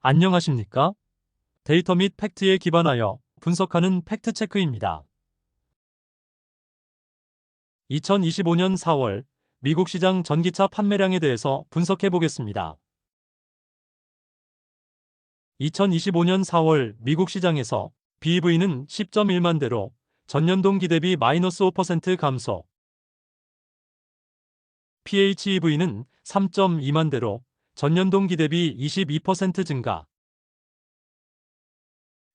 안녕하십니까? 데이터 및 팩트에 기반하여 분석하는 팩트체크입니다. 2025년 4월 미국 시장 전기차 판매량에 대해서 분석해 보겠습니다. 2025년 4월 미국 시장에서 BEV는 10.1만 대로 전년 동기 대비 -5% 감소, PHEV는 3.2만 대로 전년 동기 대비 22% 증가,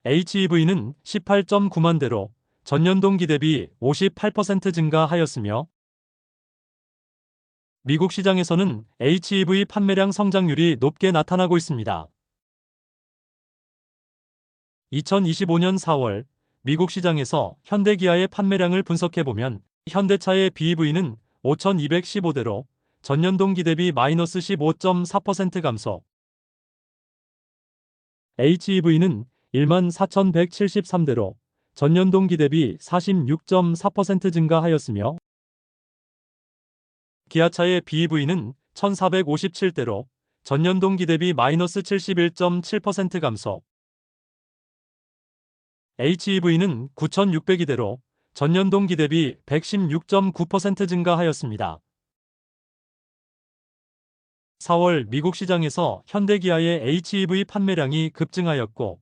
HEV는 18.9만 대로 전년 동기 대비 58% 증가하였으며 미국 시장에서는 HEV 판매량 성장률이 높게 나타나고 있습니다. 2025년 4월 미국 시장에서 현대기아의 판매량을 분석해보면 현대차의 BEV는 5,215대로 전년 동기 대비 -15.4% 감소, HEV는 14,173대로 전년 동기 대비 46.4% 증가하였으며 기아차의 BEV는 1,457대로 전년 동기 대비 -71.7% 감소, HEV는 9,602대로 전년 동기 대비 116.9% 증가하였습니다. 4월 미국 시장에서 현대기아의 HEV 판매량이 급증하였고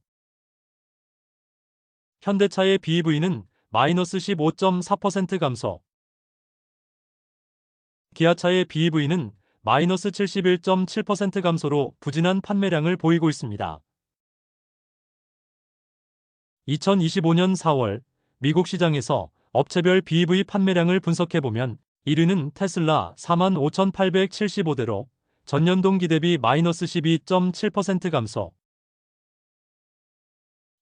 현대차의 BEV는 -15.4% 감소, 기아차의 BEV는 -71.7% 감소로 부진한 판매량을 보이고 있습니다. 2025년 4월 미국 시장에서 업체별 BEV 판매량을 분석해보면 1위는 테슬라 45,875대로 전년 동기 대비 -12.7% 감소,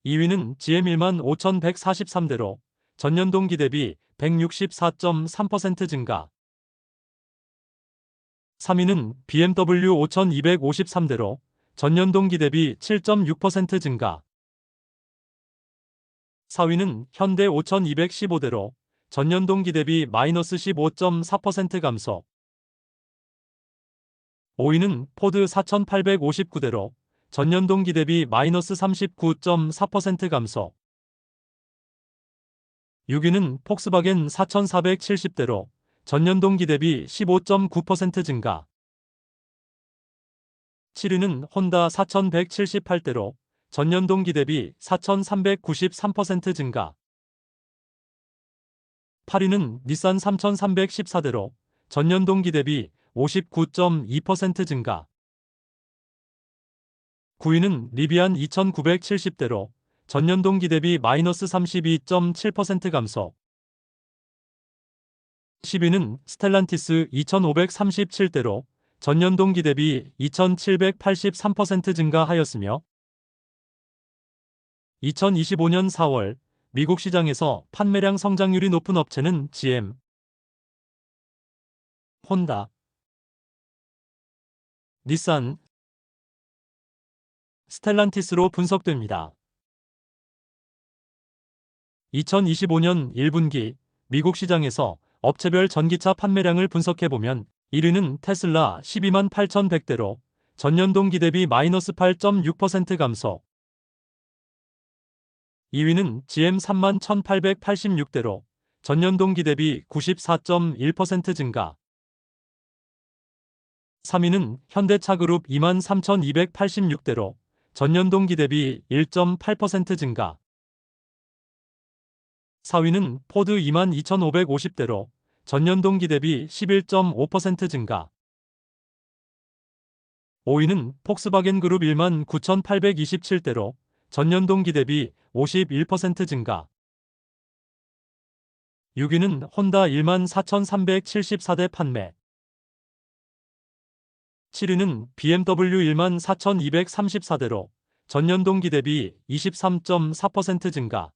2위는 GM 15,143대로 전년 동기 대비 164.3% 증가, 3위는 BMW 5,253대로 전년 동기 대비 7.6% 증가, 4위는 현대 5,215대로 전년 동기 대비 -15.4% 감소, 5위는 포드 4,859대로 전년 동기 대비 -39.4% 감소, 6위는 폭스바겐 4,470대로 전년 동기 대비 15.9% 증가, 7위는 혼다 4,178대로 전년 동기 대비 4,393% 증가, 8위는 닛산 3,314대로 전년 동기 대비 59.2% 증가, 9위는 리비안 2,970대로 전년 동기 대비 -32.7% 감소, 10위는 스텔란티스 2,537대로 전년 동기 대비 2,783% 증가하였으며 2025년 4월 미국 시장에서 판매량 성장률이 높은 업체는 GM, 혼다, 닛산, 스텔란티스로 분석됩니다. 2025년 1분기 미국 시장에서 업체별 전기차 판매량을 분석해보면 1위는 테슬라 12만 8,100대로 전년 동기 대비 -8.6% 감소, 2위는 GM 3만 1,886대로 전년 동기 대비 94.1% 증가, 3위는 현대차그룹 2만 3,286대로 전년 동기 대비 1.8% 증가, 4위는 포드 2만 2,550대로 전년 동기 대비 11.5% 증가, 5위는 폭스바겐 그룹 1만 9,827대로 전년 동기 대비 51% 증가, 6위는 혼다 1만 4,374대 판매, 7위는 BMW 1만 4,234대로 전년 동기 대비 23.4% 증가,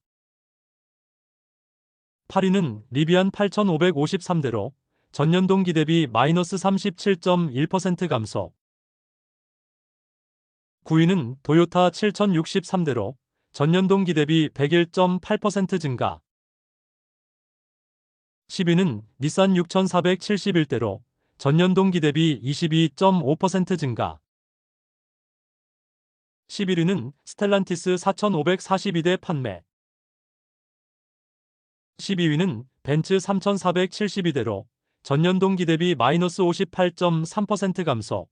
8위는 리비안 8,553대로 전년 동기 대비 -37.1% 감소, 9위는 도요타 7,063대로 전년 동기 대비 101.8% 증가, 10위는 닛산 6,471대로 전년 동기 대비 22.5% 증가, 11위는 스텔란티스 4,542대 판매. 12위는 벤츠 3,472대로 전년 동기 대비 마이너스 58.3% 감소.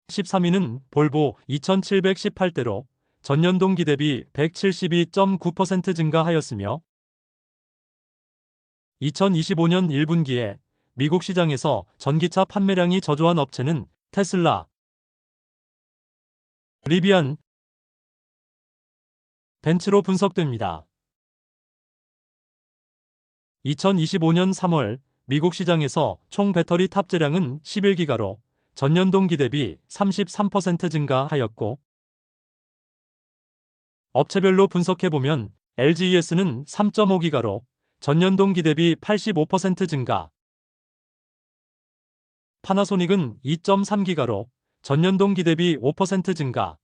13위는 볼보 2,718대로 전년 동기 대비 172.9% 증가하였으며 2025년 1분기에 미국 시장에서 전기차 판매량이 저조한 업체는 테슬라, 리비안, 벤츠로 분석됩니다. 2025년 3월 미국 시장에서 총 배터리 탑재량은 11기가로 전년 동기 대비 33% 증가하였고 업체별로 분석해보면 LGES는 3.5기가로 전년 동기 대비 85% 증가, 파나소닉은 2.3기가로 전년 동기 대비 5% 증가,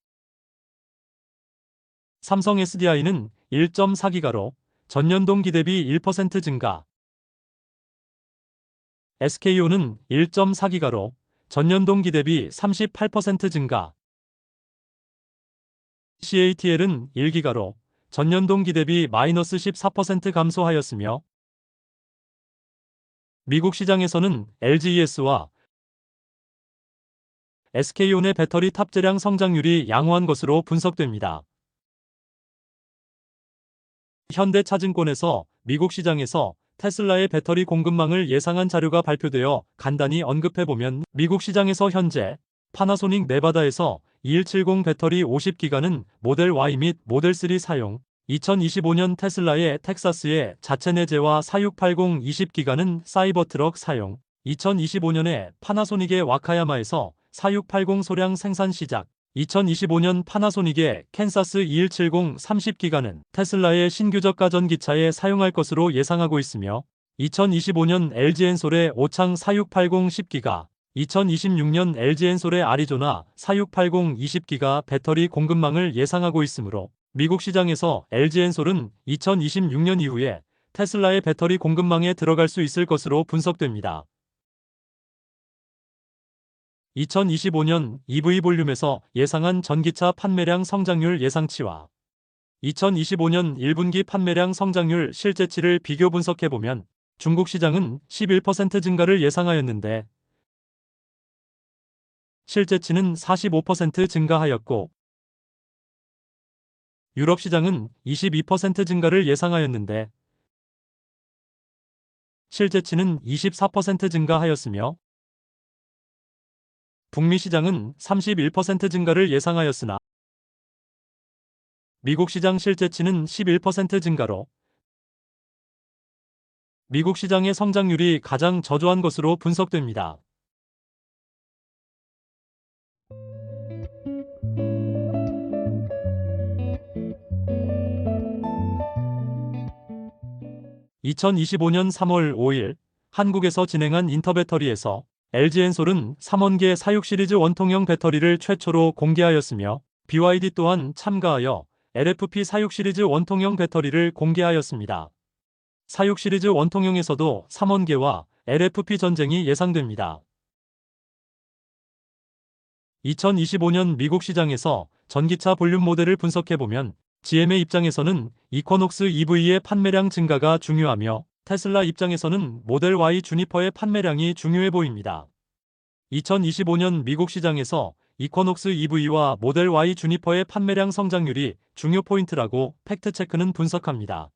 삼성 SDI는 1.4기가로 전년 동기 대비 1% 증가, SKO는 1.4기가로 전년 동기 대비 38% 증가, CATL은 1기가로 전년 동기 대비 마이너스 14% 감소하였으며 미국 시장에서는 LGES와 SK온의 배터리 탑재량 성장률이 양호한 것으로 분석됩니다. 현대차증권에서 미국 시장에서 테슬라의 배터리 공급망을 예상한 자료가 발표되어 간단히 언급해보면 미국 시장에서 현재 파나소닉 네바다에서 2170 배터리 50기가는 모델 Y 및 모델 3 사용, 2025년 테슬라의 텍사스의 자체 내재화 4680 20기가는 사이버트럭 사용, 2025년에 파나소닉의 와카야마에서 4680 소량 생산 시작, 2025년 파나소닉의 캔사스 2170 30기가는 테슬라의 신규적 가전기차에 사용할 것으로 예상하고 있으며 2025년 LG엔솔의 오창 4680 10기가, 2026년 LG엔솔의 아리조나 4680 20기가 배터리 공급망을 예상하고 있으므로 미국 시장에서 LG엔솔은 2026년 이후에 테슬라의 배터리 공급망에 들어갈 수 있을 것으로 분석됩니다. 2025년 EV 볼륨에서 예상한 전기차 판매량 성장률 예상치와 2025년 1분기 판매량 성장률 실제치를 비교 분석해보면 중국 시장은 11% 증가를 예상하였는데 실제치는 45% 증가하였고 유럽 시장은 22% 증가를 예상하였는데 실제치는 24% 증가하였으며 북미 시장은 31% 증가를 예상하였으나 미국 시장 실제치는 11% 증가로 미국 시장의 성장률이 가장 저조한 것으로 분석됩니다. (2025년 3월 5일) 한국에서 진행한 인터배터리에서 LG엔솔은 3원계 사육 시리즈 원통형 배터리를 최초로 공개하였으며 BYD 또한 참가하여 LFP 사육 시리즈 원통형 배터리를 공개하였습니다. 사육 시리즈 원통형에서도 3원계와 LFP 전쟁이 예상됩니다. 2025년 미국 시장에서 전기차 볼륨 모델을 분석해보면 GM의 입장에서는 이쿼녹스 EV의 판매량 증가가 중요하며 테슬라 입장에서는 모델 Y 주니퍼의 판매량이 중요해 보입니다. 2025년 미국 시장에서 이쿼녹스 EV와 모델 Y 주니퍼의 판매량 성장률이 중요 포인트라고 팩트체크는 분석합니다.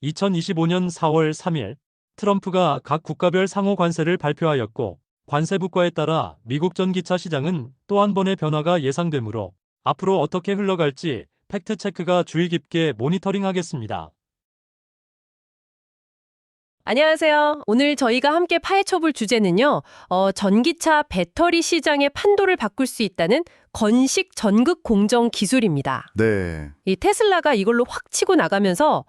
2025년 4월 3일 트럼프가 각 국가별 상호 관세를 발표하였고 관세 부과에 따라 미국 전기차 시장은 또 한 번의 변화가 예상되므로 앞으로 어떻게 흘러갈지 팩트체크가 주의 깊게 모니터링하겠습니다. 안녕하세요. 오늘 저희가 함께 파헤쳐볼 주제는요. 전기차 배터리 시장의 판도를 바꿀 수 있다는 건식 전극 공정 기술입니다. 네, 이 테슬라가 이걸로 확 치고 나가면서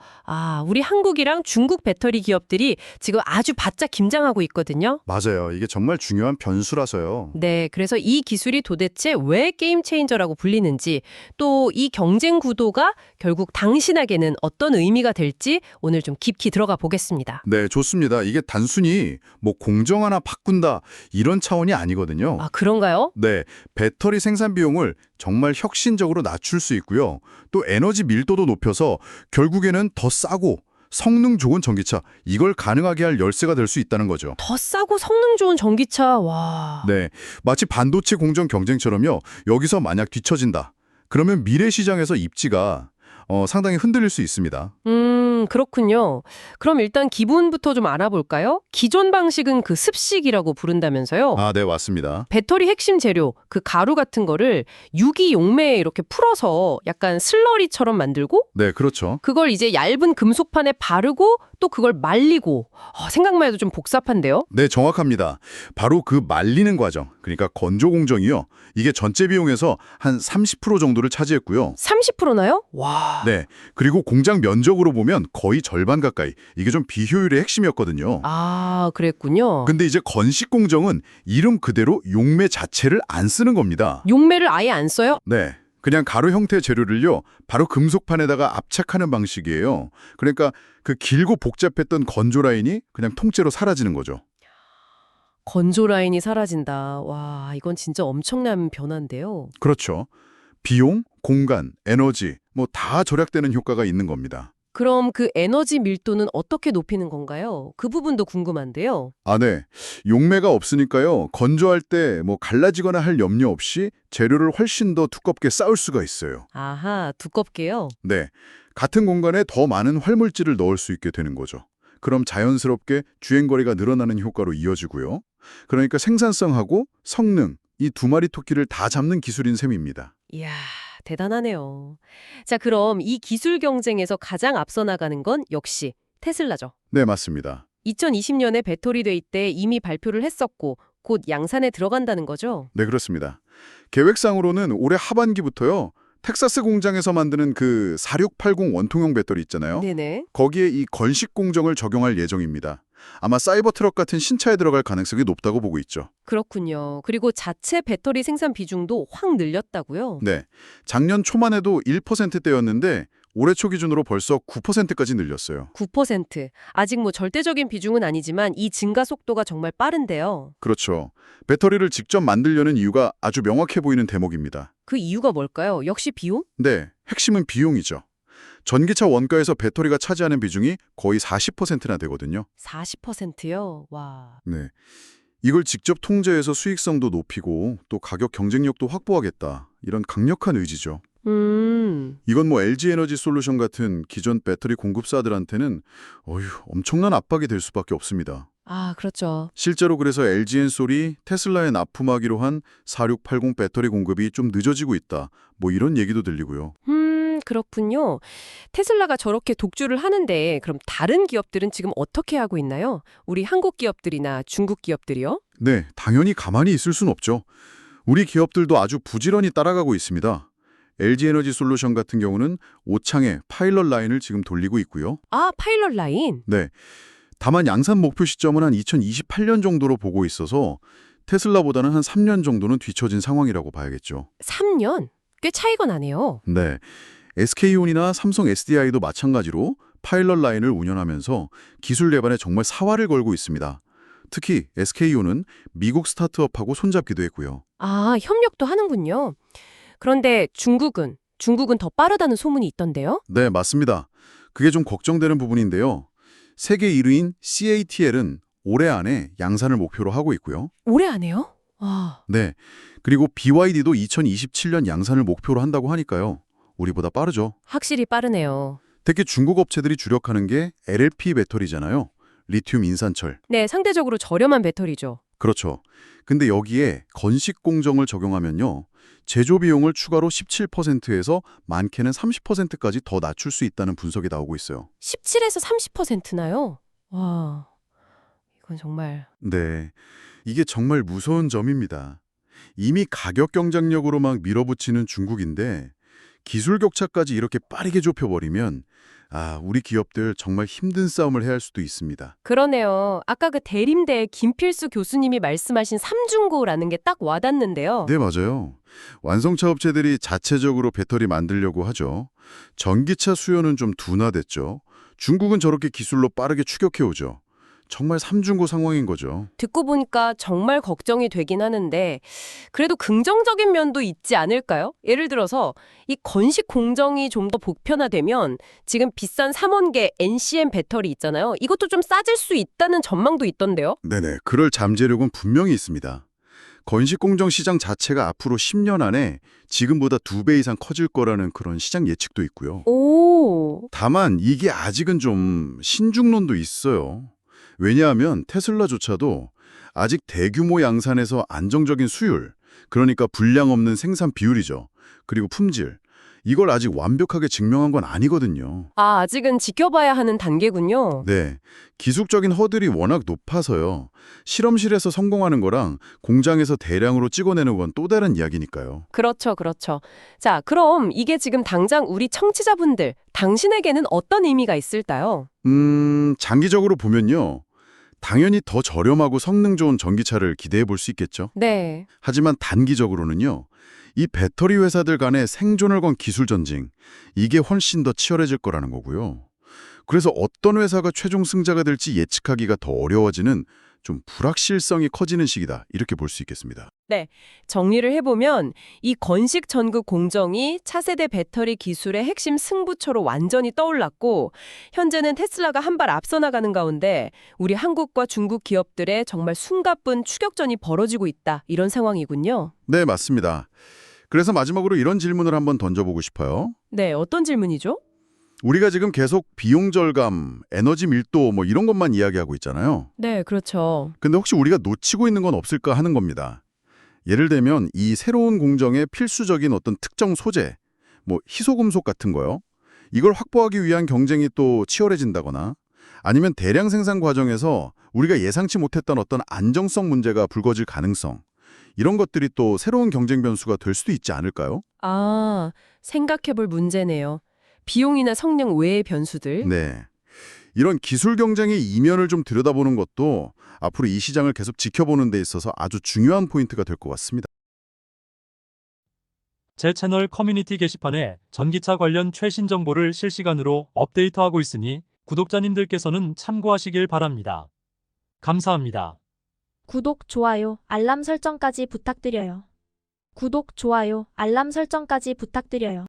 우리 한국이랑 중국 배터리 기업들이 지금 아주 바짝 김장하고 있거든요. 맞아요. 이게 정말 중요한 변수라서요. 네, 그래서 이 기술이 도대체 왜 게임 체인저라고 불리는지, 또 이 경쟁 구도가 결국 당신에게는 어떤 의미가 될지 오늘 좀 깊이 들어가 보겠습니다. 네, 좋습니다. 이게 단순히 뭐 공정 하나 바꾼다 이런 차원이 아니거든요. 아, 그런가요? 네, 배터리 생산 비용을 정말 혁신적으로 낮출 수 있고요. 또 에너지 밀도도 높여서 결국에는 더 싸고 성능 좋은 전기차, 이걸 가능하게 할 열쇠가 될 수 있다는 거죠. 더 싸고 성능 좋은 전기차, 와. 네, 마치 반도체 공정 경쟁처럼요. 여기서 만약 뒤처진다. 그러면 미래 시장에서 입지가 상당히 흔들릴 수 있습니다. 그렇군요. 그럼 일단 기본부터 좀 알아볼까요? 기존 방식은 그 습식이라고 부른다면서요? 아, 네, 맞습니다. 배터리 핵심 재료, 그 가루 같은 거를 유기용매에 이렇게 풀어서 약간 슬러리처럼 만들고 네, 그렇죠. 그걸 이제 얇은 금속판에 바르고 또 그걸 말리고 생각만 해도 좀 복잡한데요? 네, 정확합니다. 바로 그 말리는 과정, 그러니까 건조 공정이요. 이게 전체 비용에서 한 30% 정도를 차지했고요. 30%나요? 와. 네, 그리고 공장 면적으로 보면 거의 절반 가까이. 이게 좀 비효율의 핵심이었거든요. 아, 그랬군요. 근데 이제 건식 공정은 이름 그대로 용매 자체를 안 쓰는 겁니다. 용매를 아예 안 써요? 네, 그냥 가루 형태의 재료를요, 바로 금속판에다가 압착하는 방식이에요. 그러니까 그 길고 복잡했던 건조 라인이 그냥 통째로 사라지는 거죠. 건조 라인이 사라진다. 와, 이건 진짜 엄청난 변화인데요. 그렇죠. 비용, 공간, 에너지 뭐 다 절약되는 효과가 있는 겁니다. 그럼 그 에너지 밀도는 어떻게 높이는 건가요? 그 부분도 궁금한데요. 아, 네. 용매가 없으니까요. 건조할 때 뭐 갈라지거나 할 염려 없이 재료를 훨씬 더 두껍게 쌓을 수가 있어요. 아하, 두껍게요? 네. 같은 공간에 더 많은 활물질을 넣을 수 있게 되는 거죠. 그럼 자연스럽게 주행거리가 늘어나는 효과로 이어지고요. 그러니까 생산성하고 성능, 이 두 마리 토끼를 다 잡는 기술인 셈입니다. 이야, 대단하네요. 자, 그럼 이 기술 경쟁에서 가장 앞서 나가는 건 역시 테슬라죠. 네, 맞습니다. 2020년에 배터리 데이 때 이미 발표를 했었고 곧 양산에 들어간다는 거죠? 네, 그렇습니다. 계획상으로는 올해 하반기부터요. 텍사스 공장에서 만드는 그 4680 원통형 배터리 있잖아요. 네네. 거기에 이 건식 공정을 적용할 예정입니다. 아마 사이버 트럭 같은 신차에 들어갈 가능성이 높다고 보고 있죠. 그렇군요. 그리고 자체 배터리 생산 비중도 확 늘렸다고요? 네, 작년 초만 해도 1%대였는데 올해 초 기준으로 벌써 9%까지 늘렸어요. 9%. 아직 뭐 절대적인 비중은 아니지만 이 증가 속도가 정말 빠른데요. 그렇죠. 배터리를 직접 만들려는 이유가 아주 명확해 보이는 대목입니다. 그 이유가 뭘까요? 역시 비용? 네, 핵심은 비용이죠. 전기차 원가에서 배터리가 차지하는 비중이 거의 40%나 되거든요. 40%요? 와. 네, 이걸 직접 통제해서 수익성도 높이고 또 가격 경쟁력도 확보하겠다. 이런 강력한 의지죠. 이건 뭐 LG에너지 솔루션 같은 기존 배터리 공급사들한테는 엄청난 압박이 될 수밖에 없습니다. 아, 그렇죠. 실제로 그래서 LG엔솔이 테슬라에 납품하기로 한 4680 배터리 공급이 좀 늦어지고 있다. 뭐 이런 얘기도 들리고요. 그렇군요. 테슬라가 저렇게 독주를 하는데 그럼 다른 기업들은 지금 어떻게 하고 있나요? 우리 한국 기업들이나 중국 기업들이요? 네, 당연히 가만히 있을 순 없죠. 우리 기업들도 아주 부지런히 따라가고 있습니다. LG에너지 솔루션 같은 경우는 오창에 파일럿 라인을 지금 돌리고 있고요. 아, 파일럿 라인? 네, 다만 양산 목표 시점은 한 2028년 정도로 보고 있어서 테슬라보다는 한 3년 정도는 뒤처진 상황이라고 봐야겠죠. 3년? 꽤 차이가 나네요. 네, SK온이나 삼성 SDI도 마찬가지로 파일럿 라인을 운영하면서 기술 개발에 정말 사활을 걸고 있습니다. 특히 SK온은 미국 스타트업하고 손잡기도 했고요. 아, 협력도 하는군요. 그런데 중국은 더 빠르다는 소문이 있던데요? 네, 맞습니다. 그게 좀 걱정되는 부분인데요. 세계 1위인 CATL은 올해 안에 양산을 목표로 하고 있고요. 올해 안에요? 와. 네, 그리고 BYD도 2027년 양산을 목표로 한다고 하니까요. 우리보다 빠르죠. 확실히 빠르네요. 특히 중국 업체들이 주력하는 게 LFP 배터리잖아요. 리튬 인산철. 네, 상대적으로 저렴한 배터리죠. 그렇죠. 근데 여기에 건식 공정을 적용하면요. 제조 비용을 추가로 17%에서 많게는 30%까지 더 낮출 수 있다는 분석이 나오고 있어요. 17에서 30%나요? 와, 이건 정말... 네, 이게 정말 무서운 점입니다. 이미 가격 경쟁력으로 막 밀어붙이는 중국인데 기술 격차까지 이렇게 빠르게 좁혀버리면 우리 기업들 정말 힘든 싸움을 해야 할 수도 있습니다. 그러네요. 아까 그 대림대 김필수 교수님이 말씀하신 삼중고라는 게 딱 와닿는데요. 네, 맞아요. 완성차 업체들이 자체적으로 배터리 만들려고 하죠. 전기차 수요는 좀 둔화됐죠. 중국은 저렇게 기술로 빠르게 추격해오죠. 정말 삼중고 상황인 거죠. 듣고 보니까 정말 걱정이 되긴 하는데 그래도 긍정적인 면도 있지 않을까요? 예를 들어서 이 건식 공정이 좀 더 보편화되면 지금 비싼 삼원계 NCM 배터리 있잖아요. 이것도 좀 싸질 수 있다는 전망도 있던데요. 네네, 그럴 잠재력은 분명히 있습니다. 건식공정 시장 자체가 앞으로 10년 안에 지금보다 2배 이상 커질 거라는 그런 시장 예측도 있고요. 오, 다만 이게 아직은 좀 신중론도 있어요. 왜냐하면 테슬라조차도 아직 대규모 양산에서 안정적인 수율, 그러니까 불량 없는 생산 비율이죠. 그리고 품질, 이걸 아직 완벽하게 증명한 건 아니거든요. 아직은 지켜봐야 하는 단계군요. 네, 기술적인 허들이 워낙 높아서요. 실험실에서 성공하는 거랑 공장에서 대량으로 찍어내는 건 또 다른 이야기니까요. 그렇죠, 그렇죠. 자, 그럼 이게 지금 당장 우리 청취자분들, 당신에게는 어떤 의미가 있을까요? 장기적으로 보면요. 당연히 더 저렴하고 성능 좋은 전기차를 기대해 볼 수 있겠죠. 네. 하지만 단기적으로는요. 이 배터리 회사들 간의 생존을 건 기술 전쟁, 이게 훨씬 더 치열해질 거라는 거고요. 그래서 어떤 회사가 최종 승자가 될지 예측하기가 더 어려워지는 좀 불확실성이 커지는 시기다. 이렇게 볼 수 있겠습니다. 정리를 해보면 이 건식 전극 공정이 차세대 배터리 기술의 핵심 승부처로 완전히 떠올랐고 현재는 테슬라가 한 발 앞서 나가는 가운데 우리 한국과 중국 기업들의 정말 숨가쁜 추격전이 벌어지고 있다. 이런 상황이군요. 네, 맞습니다. 그래서 마지막으로 이런 질문을 한번 던져보고 싶어요. 네, 어떤 질문이죠? 우리가 지금 계속 비용 절감, 에너지 밀도 뭐 이런 것만 이야기하고 있잖아요. 네, 그렇죠. 근데 혹시 우리가 놓치고 있는 건 없을까 하는 겁니다. 예를 들면 이 새로운 공정의 필수적인 어떤 특정 소재, 뭐 희소금속 같은 거요. 이걸 확보하기 위한 경쟁이 또 치열해진다거나 아니면 대량 생산 과정에서 우리가 예상치 못했던 어떤 안정성 문제가 불거질 가능성. 이런 것들이 또 새로운 경쟁 변수가 될 수도 있지 않을까요? 생각해볼 문제네요. 비용이나 성능 외의 변수들. 네. 이런 기술 경쟁의 이면을 좀 들여다보는 것도 앞으로 이 시장을 계속 지켜보는 데 있어서 아주 중요한 포인트가 될 것 같습니다. 제 채널 커뮤니티 게시판에 전기차 관련 최신 정보를 실시간으로 업데이트하고 있으니 구독자님들께서는 참고하시길 바랍니다. 감사합니다. 구독, 좋아요, 알람 설정까지 부탁드려요. 구독, 좋아요, 알람 설정까지 부탁드려요.